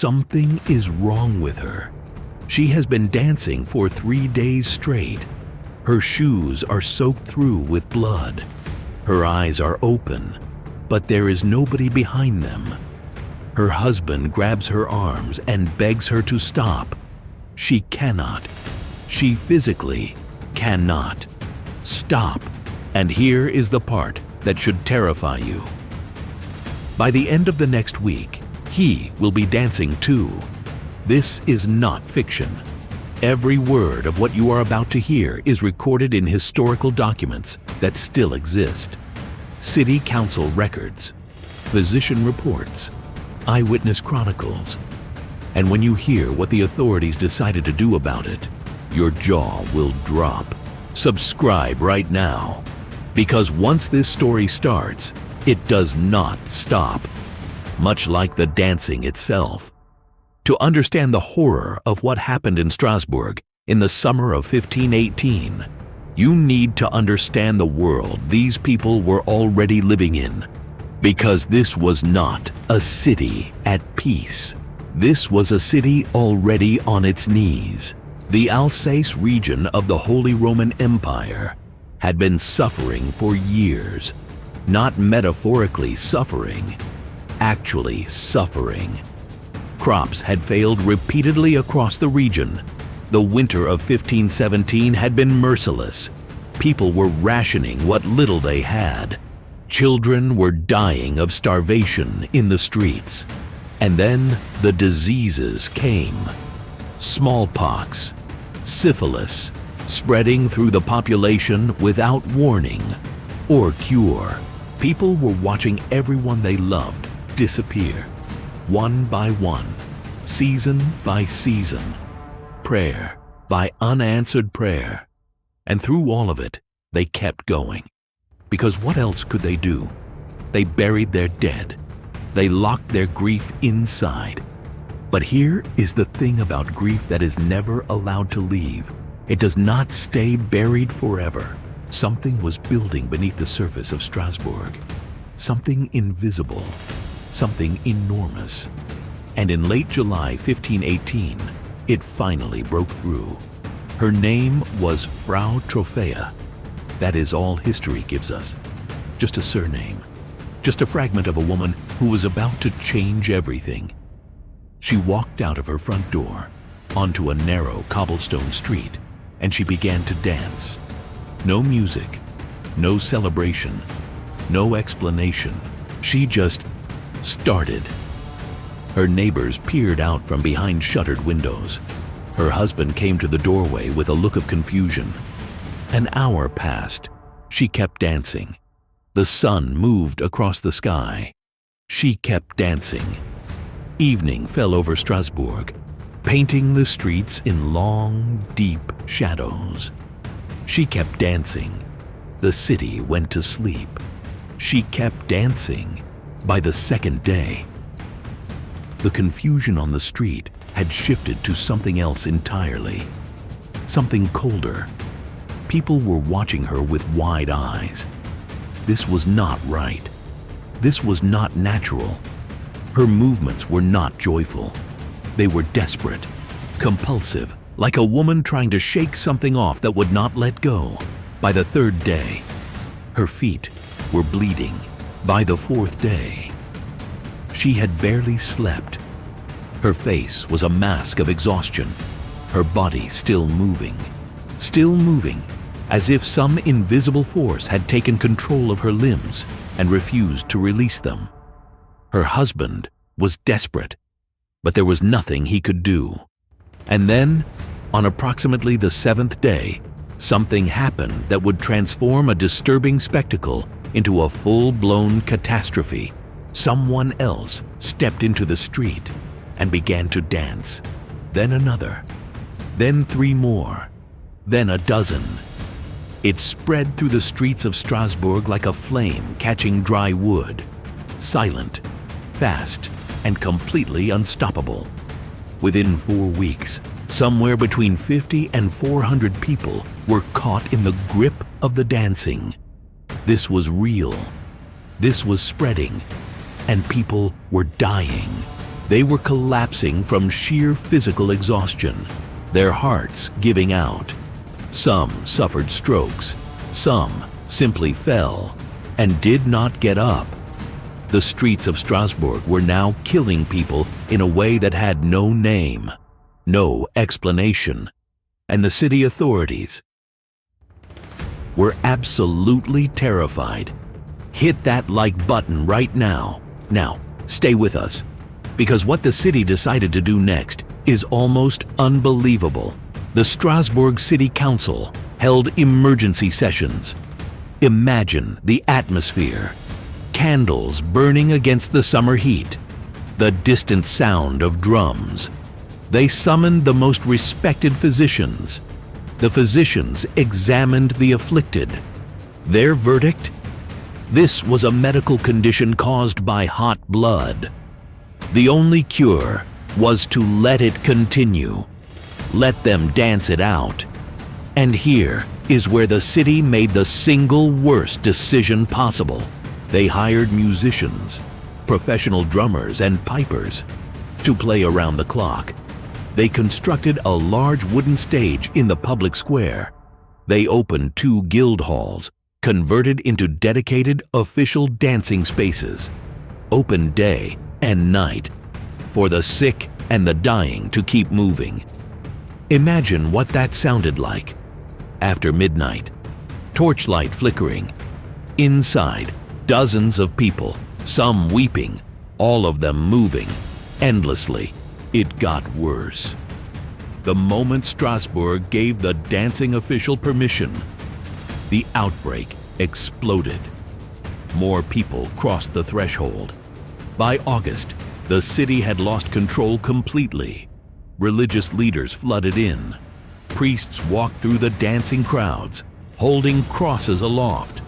Something is wrong with her. She has been dancing for 3 days straight. Her shoes are soaked through with blood. Her eyes are open, but there is nobody behind them. Her husband grabs her arms and begs her to stop. She cannot. She physically cannot. Stop. And here is the part that should terrify you. By the end of the next week, he will be dancing too. This is not fiction. Every word of what you are about to hear is recorded in historical documents that still exist. City council records, physician reports, eyewitness chronicles. And when you hear what the authorities decided to do about it, your jaw will drop. Subscribe right now, because once this story starts, it does not stop, much like the dancing itself. To understand the horror of what happened in Strasbourg in the summer of 1518, you need to understand the world these people were already living in, because this was not a city at peace. This was a city already on its knees. The Alsace region of the Holy Roman Empire had been suffering for years. Not metaphorically suffering, actually suffering. Crops had failed repeatedly across the region. The winter of 1517 had been merciless. People were rationing what little they had. Children were dying of starvation in the streets. And then the diseases came. Smallpox, syphilis, spreading through the population without warning or cure. People were watching everyone they loved disappear, one by one, season by season, prayer by unanswered prayer. And through all of it, they kept going. Because what else could they do? They buried their dead. They locked their grief inside. But here is the thing about grief that is never allowed to leave. It does not stay buried forever. Something was building beneath the surface of Strasbourg. Something invisible, something enormous. And in late July 1518, it finally broke through. Her name was Frau Troffea. That is all history gives us. Just a surname. Just a fragment of a woman who was about to change everything. She walked out of her front door onto a narrow cobblestone street, and she began to dance. No music, no celebration, no explanation. She just started. Her neighbors peered out from behind shuttered windows. Her husband came to the doorway with a look of confusion. An hour passed. She kept dancing. The sun moved across the sky. She kept dancing. Evening fell over Strasbourg, painting the streets in long, deep shadows. She kept dancing. The city went to sleep. She kept dancing. By the second day, the confusion on the street had shifted to something else entirely. Something colder. People were watching her with wide eyes. This was not right. This was not natural. Her movements were not joyful. They were desperate, compulsive, like a woman trying to shake something off that would not let go. By the third day, her feet were bleeding. By the fourth day, she had barely slept. Her face was a mask of exhaustion, her body still moving, as if some invisible force had taken control of her limbs and refused to release them. Her husband was desperate, but there was nothing he could do. And then, on approximately the seventh day, something happened that would transform a disturbing spectacle into a full-blown catastrophe. Someone else stepped into the street and began to dance. Then another, then 3 more, then a dozen. It spread through the streets of Strasbourg like a flame catching dry wood, silent, fast, and completely unstoppable. Within 4 weeks, somewhere between 50 and 400 people were caught in the grip of the dancing. This was real. This was spreading, and people were dying. They were collapsing from sheer physical exhaustion, their hearts giving out. Some suffered strokes, some simply fell and did not get up. The streets of Strasbourg were now killing people in a way that had no name, no explanation, and the city authorities were absolutely terrified. Hit that like button right now. Now, stay with us, because what the city decided to do next is almost unbelievable. The Strasbourg City Council held emergency sessions. Imagine the atmosphere. Candles burning against the summer heat. The distant sound of drums. They summoned the most respected physicians. The physicians examined the afflicted. Their verdict? This was a medical condition caused by hot blood. The only cure was to let it continue. Let them dance it out. And here is where the city made the single worst decision possible. They hired musicians, professional drummers and pipers to play around the clock. They constructed a large wooden stage in the public square. They opened 2 guild halls, converted into dedicated official dancing spaces, open day and night, for the sick and the dying to keep moving. Imagine what that sounded like. After midnight, torchlight flickering. Inside, dozens of people, some weeping, all of them moving, endlessly. It got worse. The moment Strasbourg gave the dancing official permission, the outbreak exploded. More people crossed the threshold. By August, the city had lost control completely. Religious leaders flooded in. Priests walked through the dancing crowds, holding crosses aloft.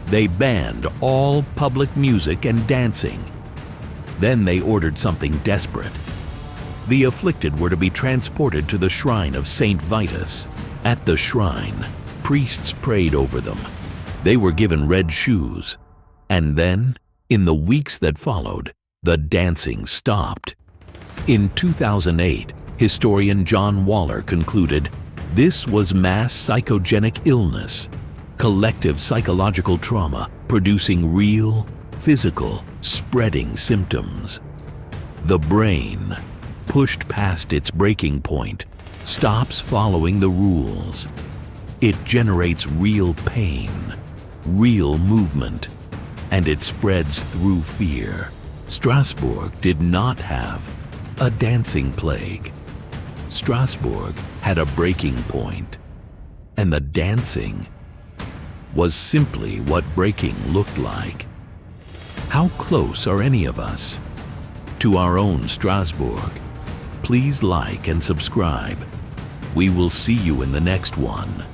They banned all public music and dancing. Then they ordered something desperate. The afflicted were to be transported to the shrine of Saint Vitus. At the shrine, priests prayed over them. They were given red shoes. And then, in the weeks that followed, the dancing stopped. In 2008, historian John Waller concluded, this was mass psychogenic illness, collective psychological trauma producing real, physical, spreading symptoms. The brain, pushed past its breaking point, stops following the rules. It generates real pain, real movement, and it spreads through fear. Strasbourg did not have a dancing plague. Strasbourg had a breaking point, and the dancing was simply what breaking looked like. How close are any of us to our own Strasbourg? Please like and subscribe. We will see you in the next one.